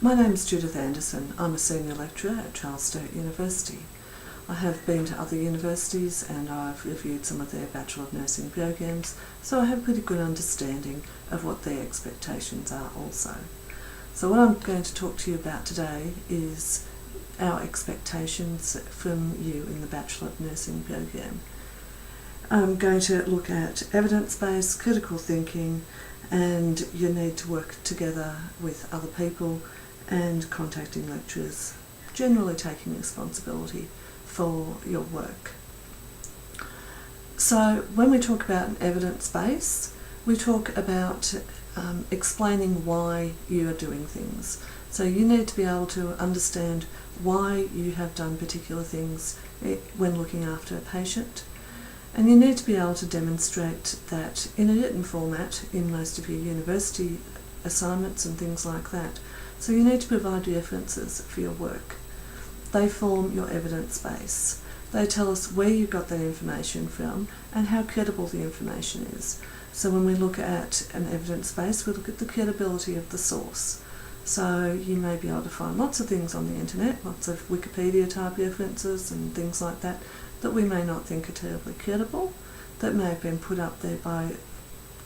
My name is Judith Anderson. I'm a senior lecturer at Charles Sturt University. I have been to other universities and I've reviewed some of their Bachelor of Nursing programs, so I have a pretty good understanding of what their expectations are also. So what I'm going to talk to you about today is our expectations from you in the Bachelor of Nursing program. I'm going to look at evidence-based critical thinking and your need to work together with other people and contacting lecturers, generally taking responsibility for your work. So when we talk about an evidence base, we talk about explaining why you are doing things. So you need to be able to understand why you have done particular things when looking after a patient. And you need to be able to demonstrate that in a written format in most of your university assignments and things like that. So you need to provide references for your work. They form your evidence base. They tell us where you got that information from and how credible the information is. So when we look at an evidence base, we look at the credibility of the source. So you may be able to find lots of things on the internet, lots of Wikipedia type references and things like that, that we may not think are terribly credible, that may have been put up there by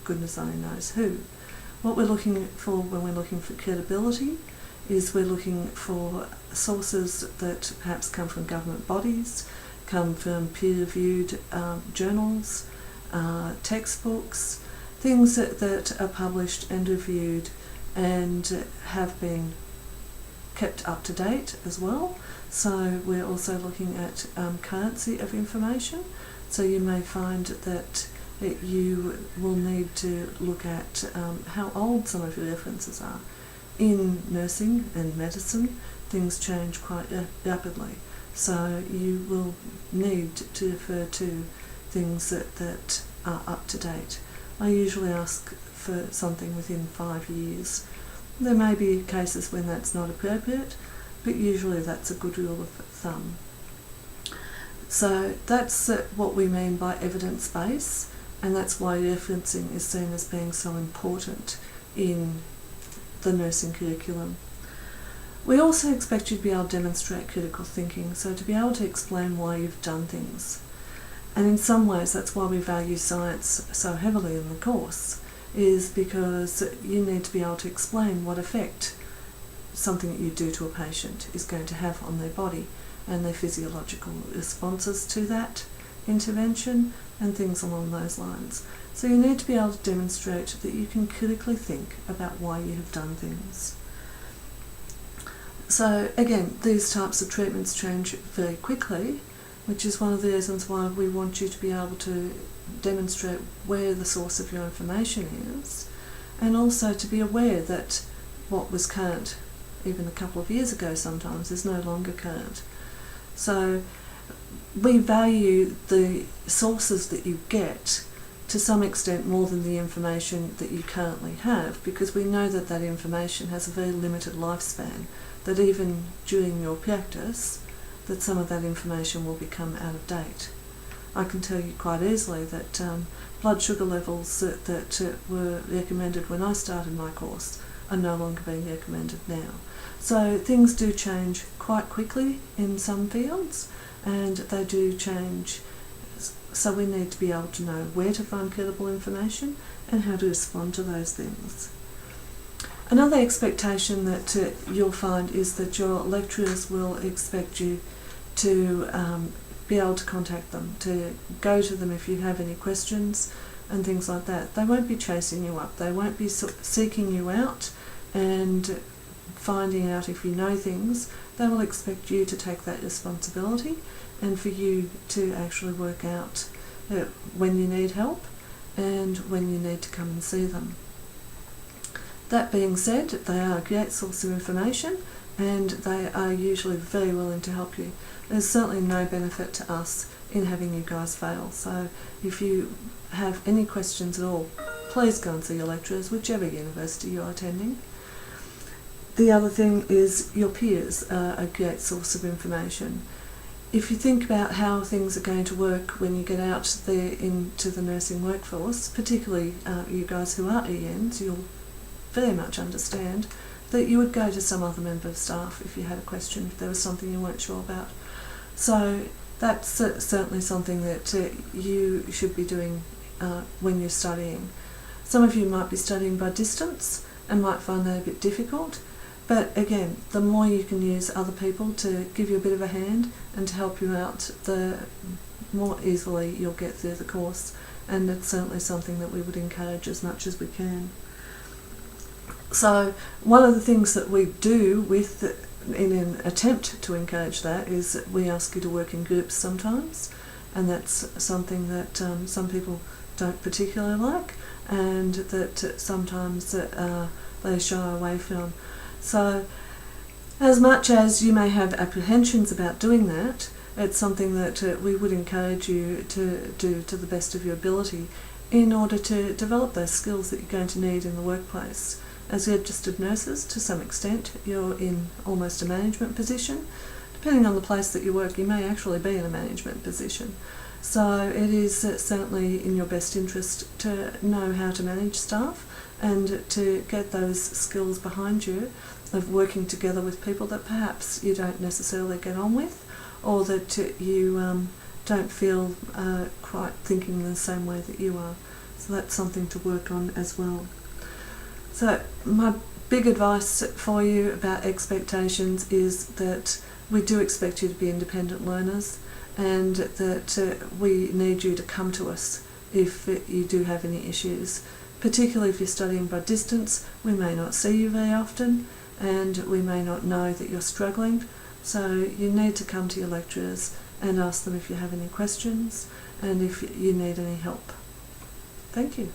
goodness only knows who. What we're looking for when we're looking for credibility is we're looking for sources that perhaps come from government bodies, come from peer-reviewed journals, textbooks, things that are published and reviewed and have been kept up to date as well. So we're also looking at currency of information. So you may find that you will need to look at how old some of your references are. In nursing and medicine, things change quite rapidly. So you will need to refer to things that are up to date. I usually ask for something within 5 years. There may be cases when that's not appropriate, but usually that's a good rule of thumb. So that's what we mean by evidence base, and that's why referencing is seen as being so important in the nursing curriculum. We also expect you to be able to demonstrate critical thinking, so to be able to explain why you've done things. And in some ways that's why we value science so heavily in the course, is because you need to be able to explain what effect something that you do to a patient is going to have on their body and their physiological responses to that intervention and things along those lines. So you need to be able to demonstrate that you can critically think about why you have done things. So again, these types of treatments change very quickly, which is one of the reasons why we want you to be able to demonstrate where the source of your information is, and also to be aware that what was current even a couple of years ago sometimes is no longer current. So we value the sources that you get to some extent more than the information that you currently have, because we know that that information has a very limited lifespan, that even during your practice that some of that information will become out of date. I can tell you quite easily that blood sugar levels that were recommended when I started my course are no longer being recommended now. So things do change quite quickly in some fields, and they do change, so we need to be able to know where to find credible information and how to respond to those things. Another expectation that you'll find is that your lecturers will expect you to be able to contact them, to go to them if you have any questions and things like that. They won't be chasing you up, they won't be seeking you out and finding out if you know things. They will expect you to take that responsibility and for you to actually work out when you need help and when you need to come and see them. That being said, they are a great source of information and they are usually very willing to help you. There's certainly no benefit to us in having you guys fail, so if you have any questions at all, please go and see your lecturers, whichever university you're attending. The other thing is your peers are a great source of information. If you think about how things are going to work when you get out there into the nursing workforce, particularly you guys who are ENs, you'll very much understand that you would go to some other member of staff if you had a question, if there was something you weren't sure about. So that's certainly something that you should be doing when you're studying. Some of you might be studying by distance and might find that a bit difficult, but again, the more you can use other people to give you a bit of a hand and to help you out, the more easily you'll get through the course, and it's certainly something that we would encourage as much as we can. So one of the things that we do in an attempt to encourage that is that we ask you to work in groups sometimes, and that's something that some people don't particularly like, and that sometimes they shy away from. So as much as you may have apprehensions about doing that, it's something that we would encourage you to do to the best of your ability in order to develop those skills that you're going to need in the workplace. As registered nurses, to some extent, you're in almost a management position. Depending on the place that you work, you may actually be in a management position. So it is certainly in your best interest to know how to manage staff and to get those skills behind you of working together with people that perhaps you don't necessarily get on with, or that you don't feel quite thinking the same way that you are. So that's something to work on as well. So my big advice for you about expectations is that we do expect you to be independent learners, and that we need you to come to us if you do have any issues. Particularly if you're studying by distance, we may not see you very often and we may not know that you're struggling. So you need to come to your lecturers and ask them if you have any questions and if you need any help. Thank you.